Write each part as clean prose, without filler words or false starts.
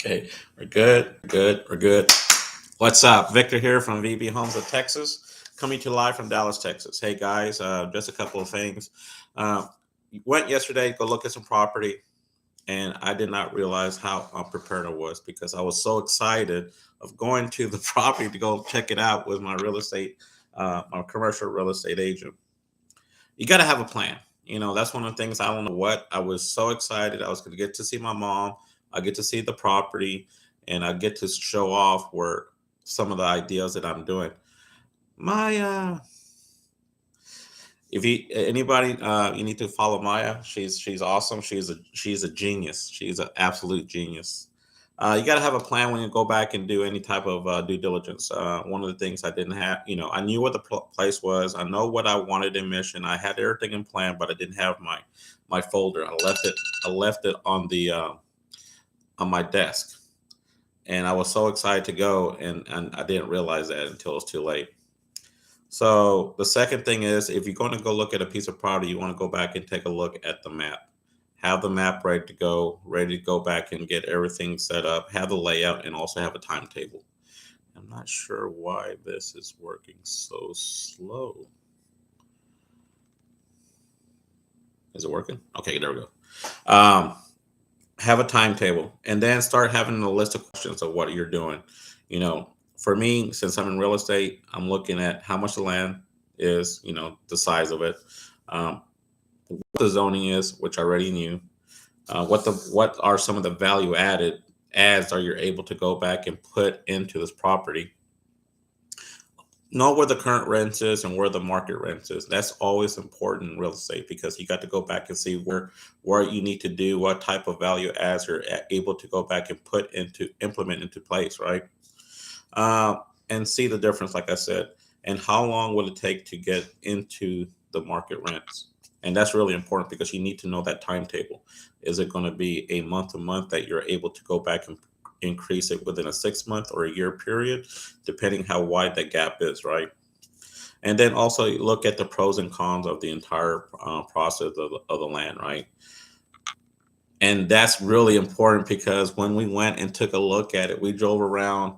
Okay, we're good. We're good. What's up? Victor here from VB Homes of Texas, coming to you live from Dallas, Texas. Hey guys, just a couple of things. Uh, Went yesterday, go look at some property, and I did not realize how unprepared I was because I was so excited of going to the property to go check it out with my my commercial real estate agent. You got to have a plan. That's one of the things. I don't know what. I was so excited. I was going to get to see my mom. I get to see the property, and I get to show off where some of the ideas that I'm doing. My If you anybody you need to follow Maya. She's awesome. She's a genius. She's an absolute genius. You got to have a plan when you go back and do any type of due diligence. One of the things I didn't have, I knew what the place was. I know what I wanted in mission. I had everything in plan, but I didn't have my folder. I left it on my desk, and I was so excited to go, and I didn't realize that until it was too late. So the second thing is, if you're going to go look at a piece of property, you want to go back and take a look at the map. Have the map ready to go back and get everything set up, have the layout, and also have a timetable. I'm not sure why this is working so slow. Is it working? Okay, there we go. Um, have a timetable, and then start having a list of questions of what you're doing. For me, since I'm in real estate, I'm looking at how much the land is, the size of it, um, what the zoning is, which I already knew, what are some of the value added ads are you able to go back and put into this property. Know where the current rent is and where the market rent is. That's always important in real estate because you got to go back and see where you need to do what type of value adds you're able to go back and implement into place, right? uh, and see the difference, like I said, and how long will it take to get into the market rents. And that's really important because you need to know that timetable. Is it going to be a month to month that you're able to go back and increase it within a 6 month or a year period, depending how wide that gap is, right? And then also look at the pros and cons of the entire process of the land, right? And that's really important because when we went and took a look at it, we drove around.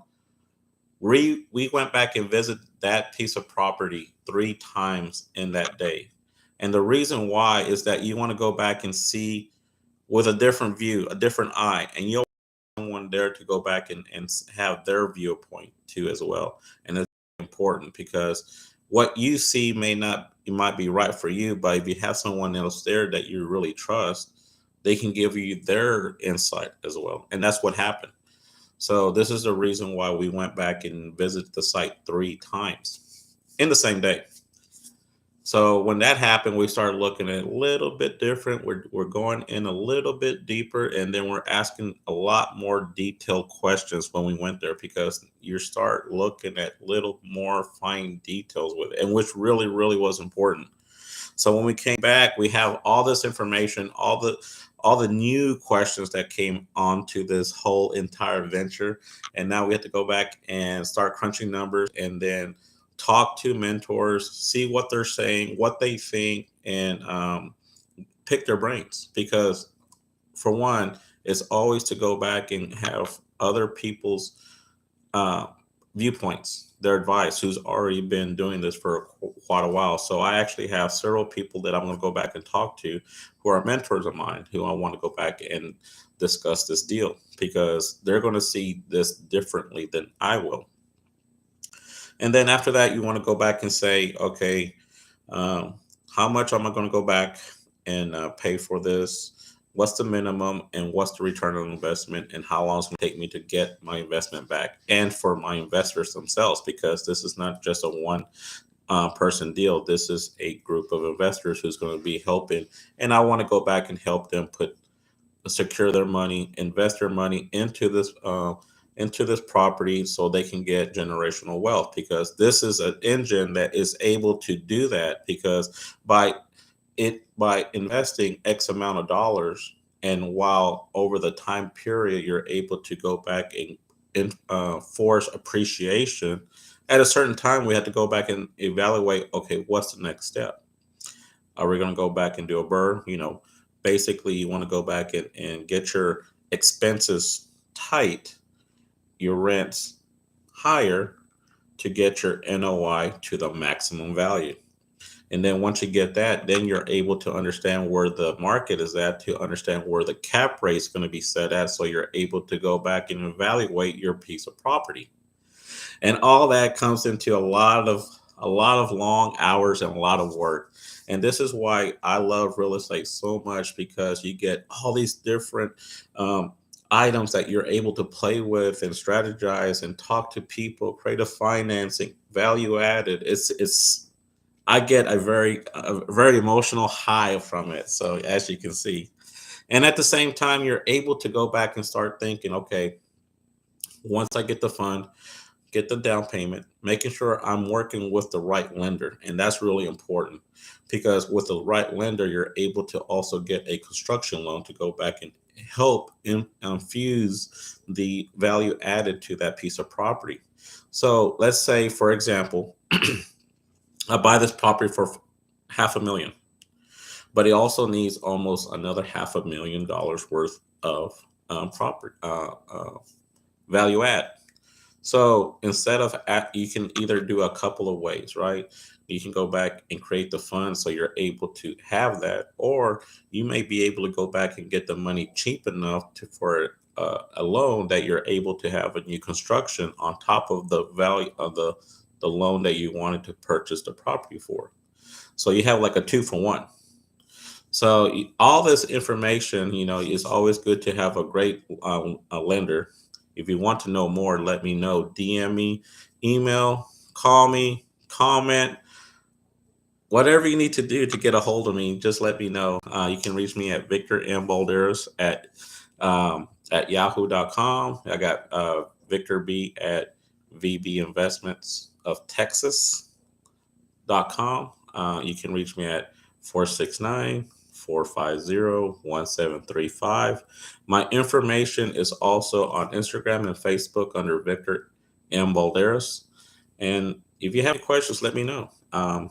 We went back and visited that piece of property 3 times in that day. And the reason why is that you want to go back and see with a different view, a different eye, and you'll want someone there to go back and have their viewpoint too as well. And it's important because what you see it might be right for you, but if you have someone else there that you really trust, they can give you their insight as well. And that's what happened. So this is the reason why we went back and visited the site 3 times in the same day. So when that happened, we started looking at a little bit different. We're going in a little bit deeper, and then we're asking a lot more detailed questions when we went there because you start looking at little more fine details with it, and which really, really was important. So when we came back, we have all this information, all the new questions that came onto this whole entire venture, and now we have to go back and start crunching numbers, and then talk to mentors, see what they're saying, what they think, and pick their brains. Because for one, it's always to go back and have other people's uh, viewpoints, their advice, who's already been doing this for quite a while. So I actually have several people that I'm going to go back and talk to who are mentors of mine who I want to go back and discuss this deal because they're going to see this differently than I will. And then after that, you want to go back and say, okay, um, how much am I going to go back and pay for this? What's the minimum and what's the return on investment and how long it's going to take me to get my investment back and for my investors themselves, because this is not just a one person deal. This is a group of investors who's going to be helping. And I want to go back and help them secure their money, invest their money into this property so they can get generational wealth, because this is an engine that is able to do that because by investing X amount of dollars, and while over the time period you're able to go back and force appreciation. At a certain time, we had to go back and evaluate. Okay, what's the next step? Are we going to go back and do a burr? Basically, you want to go back and get your expenses tight your rents higher to get your NOI to the maximum value. And then once you get that, then you're able to understand where the market is at, to understand where the cap rate is going to be set at. So you're able to go back and evaluate your piece of property. And all that comes into a lot of long hours and a lot of work. And this is why I love real estate so much, because you get all these different um, items that you're able to play with and strategize and talk to people, creative financing, value added. It's I get a very emotional high from it. So as you can see, and at the same time, you're able to go back and start thinking, okay, once I get the fund, get the down payment, making sure I'm working with the right lender. And that's really important, because with the right lender, you're able to also get a construction loan to go back and help infuse the value added to that piece of property. So let's say, for example, I buy this property for half a million, but it also needs almost another $500,000 worth of property value add. So instead of you can either do a couple of ways, right? You can go back and create the fund so you're able to have that, or you may be able to go back and get the money cheap enough for a loan that you're able to have a new construction on top of the value of the loan that you wanted to purchase the property for. So you have like a two for one. So all this information, is always good to have a great a lender. If you want to know more, let me know. DM me, email, call me, comment, whatever you need to do to get a hold of me. Just let me know. You can reach me at Victor M. Balderas at yahoo.com. I got Victor B at VB Investments of Texas.com. You can reach me at 469-450-1735. My information is also on Instagram and Facebook under Victor M. Balderas. And if you have any questions, let me know. I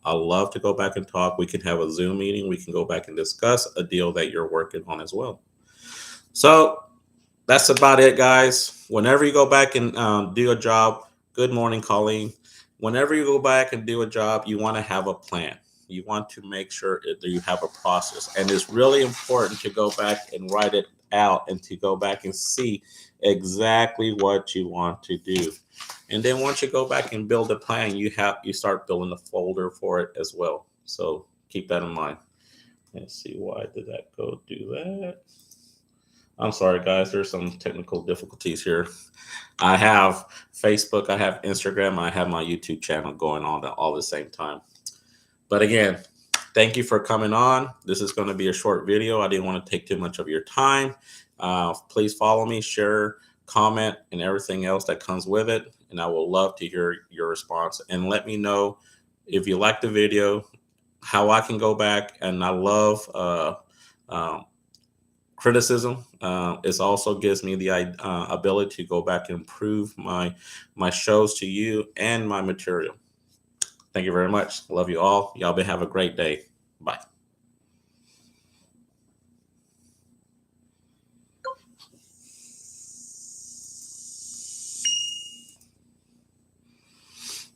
love to go back and talk. We can have a Zoom meeting. We can go back and discuss a deal that you're working on as well. So that's about it, guys. Whenever you go back and do a job, good morning, Colleen. Whenever you go back and do a job, you want to have a plan. You want to make sure that you have a process. And it's really important to go back and write it out and to go back and see exactly what you want to do. And then once you go back and build a plan, you start building a folder for it as well. So keep that in mind. Let's see, why did that go do that? I'm sorry, guys. There's some technical difficulties here. I have Facebook, I have Instagram, I have my YouTube channel going on at all the same time. But again, thank you for coming on. This is going to be a short video. I didn't want to take too much of your time. Please follow me, share, comment, and everything else that comes with it. And I will love to hear your response. And let me know if you like the video, how I can go back. And I love criticism. It also gives me the ability to go back and improve my shows to you and my material. Thank you very much. Love you all. Y'all have a great day. Bye.